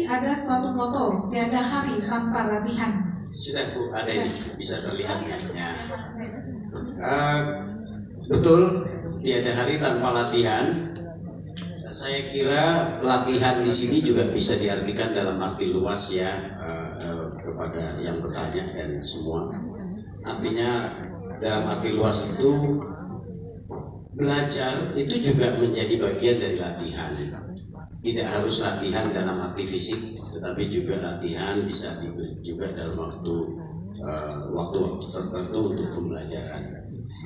Ada suatu moto, tiada hari tanpa latihan. Sudah Bu, ada ini bisa terlihat ya. Betul, tiada hari tanpa latihan. Saya kira latihan di sini juga bisa diartikan dalam arti luas ya, kepada yang bertanya dan semua. Artinya dalam arti luas itu belajar itu juga menjadi bagian dari latihan. Tidak harus latihan dalam arti fisik, tetapi juga latihan bisa diberi juga dalam waktu-waktu tertentu untuk pembelajaran.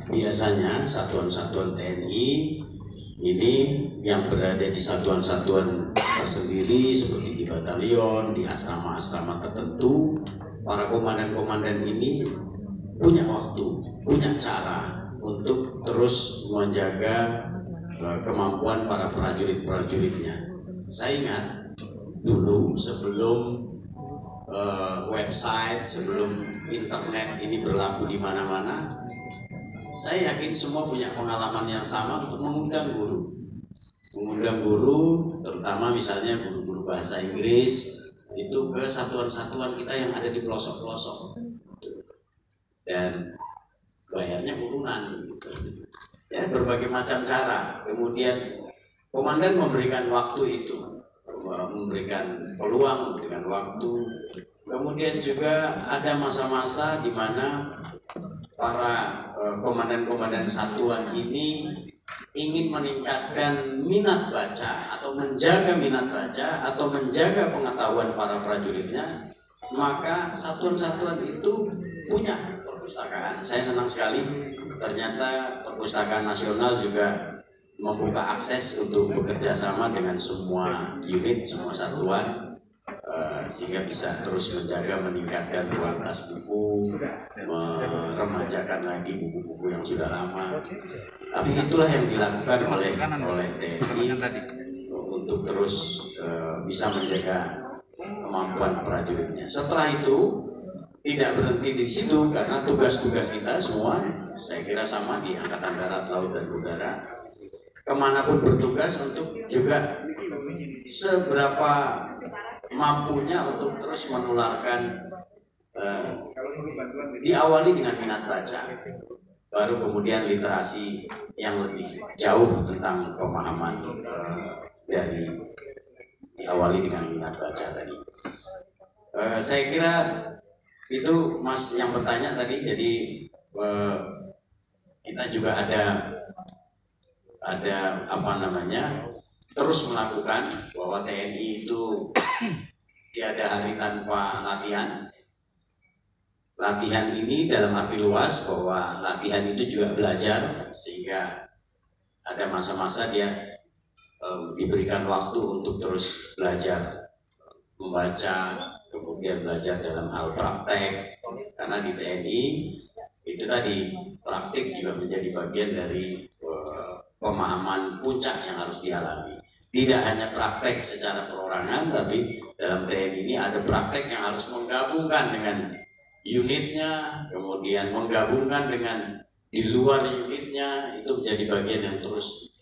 Biasanya satuan-satuan TNI ini yang berada di satuan-satuan tersendiri seperti di batalion, di asrama-asrama tertentu, para komandan-komandan ini punya waktu, punya cara untuk terus menjaga kemampuan para prajurit-prajuritnya. Saya ingat dulu sebelum website, sebelum internet ini berlaku di mana-mana, saya yakin semua punya pengalaman yang sama untuk mengundang guru. Mengundang guru, terutama misalnya guru-guru bahasa Inggris, itu ke satuan-satuan kita yang ada di pelosok-pelosok. Dan bayarnya urunan. Ya, berbagai macam cara. Kemudian komandan memberikan waktu itu, memberikan peluang, memberikan waktu. Kemudian juga ada masa-masa di mana para komandan-komandan satuan ini ingin meningkatkan minat baca atau menjaga minat baca atau menjaga pengetahuan para prajuritnya, maka satuan-satuan itu punya perpustakaan. Saya senang sekali ternyata Perpustakaan Nasional juga membuka akses untuk bekerja sama dengan semua unit, semua satuan, sehingga bisa terus menjaga, meningkatkan kualitas buku, meremajakan lagi buku-buku yang sudah lama. Tapi itulah yang dilakukan oleh TNI untuk terus bisa menjaga kemampuan prajuritnya. Setelah itu tidak berhenti di situ, karena tugas-tugas kita semua, saya kira sama di Angkatan Darat, Laut, dan Udara, kemanapun bertugas untuk juga seberapa mampunya untuk terus menularkan, diawali dengan minat baca, baru kemudian literasi yang lebih jauh tentang pemahaman, dari diawali dengan minat baca tadi. Saya kira itu Mas yang bertanya tadi. Jadi kita juga ada apa namanya, terus melakukan bahwa TNI itu tiada hari tanpa latihan. Latihan ini dalam arti luas bahwa latihan itu juga belajar, sehingga ada masa-masa dia diberikan waktu untuk terus belajar membaca, kemudian belajar dalam hal praktek, karena di TNI itu tadi praktik juga menjadi bagian dari pemahaman puncak yang harus dialami. Tidak hanya praktek secara perorangan, tapi dalam TNI ini ada praktek yang harus menggabungkan dengan unitnya, kemudian menggabungkan dengan di luar unitnya, itu menjadi bagian yang terus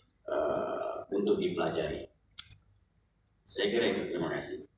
untuk dipelajari. Saya kira itu, terima kasih.